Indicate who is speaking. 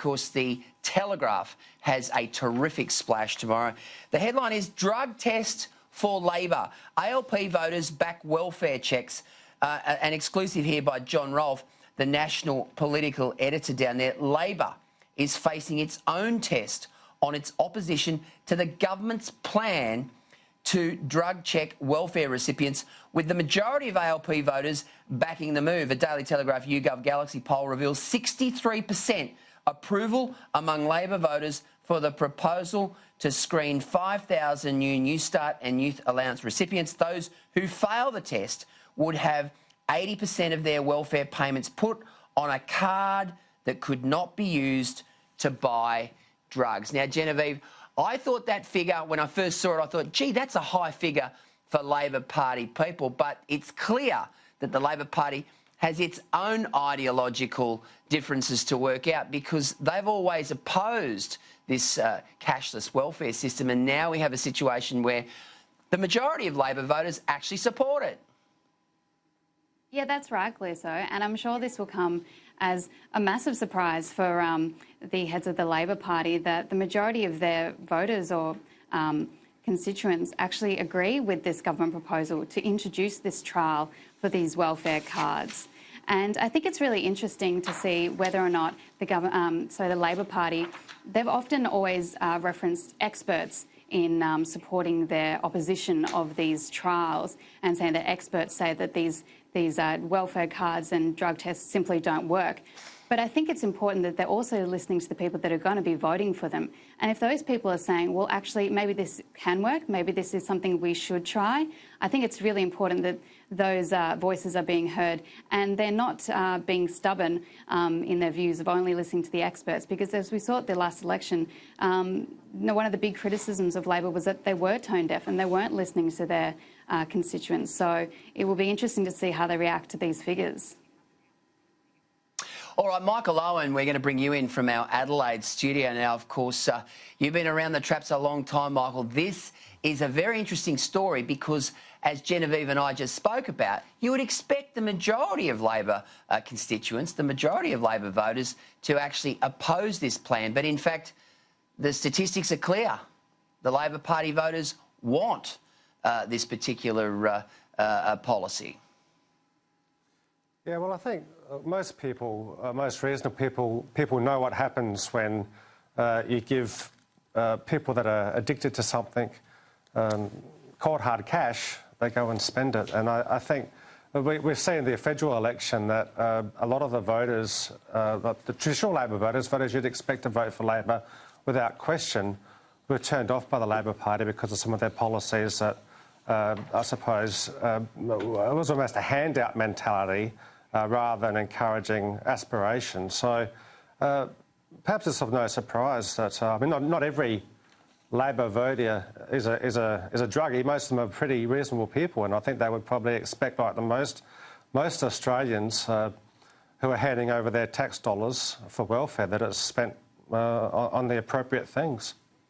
Speaker 1: because the Telegraph has a terrific splash tomorrow. The headline is Drug Test for Labor. ALP voters back welfare checks. An exclusive here by John Rolfe, the national political editor down there. Labor is facing its own test on its opposition to the government's plan to drug check welfare recipients, with the majority of ALP voters backing the move. A Daily Telegraph YouGov Galaxy poll reveals 63% approval among Labor voters for the proposal to screen 5,000 new Newstart and Youth Allowance recipients. Those who fail the test would have 80% of their welfare payments put on a card that could not be used to buy drugs. Now, Genevieve, I thought that figure, when I first saw it, I thought, gee, that's a high figure for Labor Party people. But it's clear that the Labor Party has its own ideological differences to work out, because they've always opposed this cashless welfare system. And now we have a situation where the majority of Labor voters actually support it.
Speaker 2: Yeah, that's right, Gleeso, and I'm sure this will come as a massive surprise for the heads of the Labor Party that the majority of their voters or constituents actually agree with this government proposal to introduce this trial for these welfare cards. And I think it's really interesting to see whether or not the Labor Party, they've often always referenced experts in supporting their opposition of these trials, and saying that experts say that these welfare cards and drug tests simply don't work. But I think it's important that they're also listening to the people that are going to be voting for them. And if those people are saying, well, actually, maybe this can work, maybe this is something we should try, I think it's really important that those voices are being heard, and they're not being stubborn in their views of only listening to the experts. Because as we saw at the last election, one of the big criticisms of Labor was that they were tone deaf and they weren't listening to their constituents. So it will be interesting to see how they react to these figures.
Speaker 1: All right, Michael Owen, we're going to bring you in from our Adelaide studio now. Of course, you've been around the traps a long time, Michael. This is a very interesting story because, as Genevieve and I just spoke about, you would expect the majority of Labor constituents, the majority of Labor voters, to actually oppose this plan. But in fact, the statistics are clear. The Labor Party voters want this particular policy.
Speaker 3: Yeah, well, I think most people, most reasonable people know what happens when you give people that are addicted to something cold hard cash, they go and spend it. And I think we've seen in the federal election that a lot of the voters, the traditional Labor voters you'd expect to vote for Labor without question, were turned off by the Labor Party because of some of their policies that I suppose it was almost a handout mentality rather than encouraging aspiration. So perhaps it's of no surprise that not every Labor voter is a druggie. Most of them are pretty reasonable people, and I think they would probably expect, like most Australians who are handing over their tax dollars for welfare, that it's spent on the appropriate things.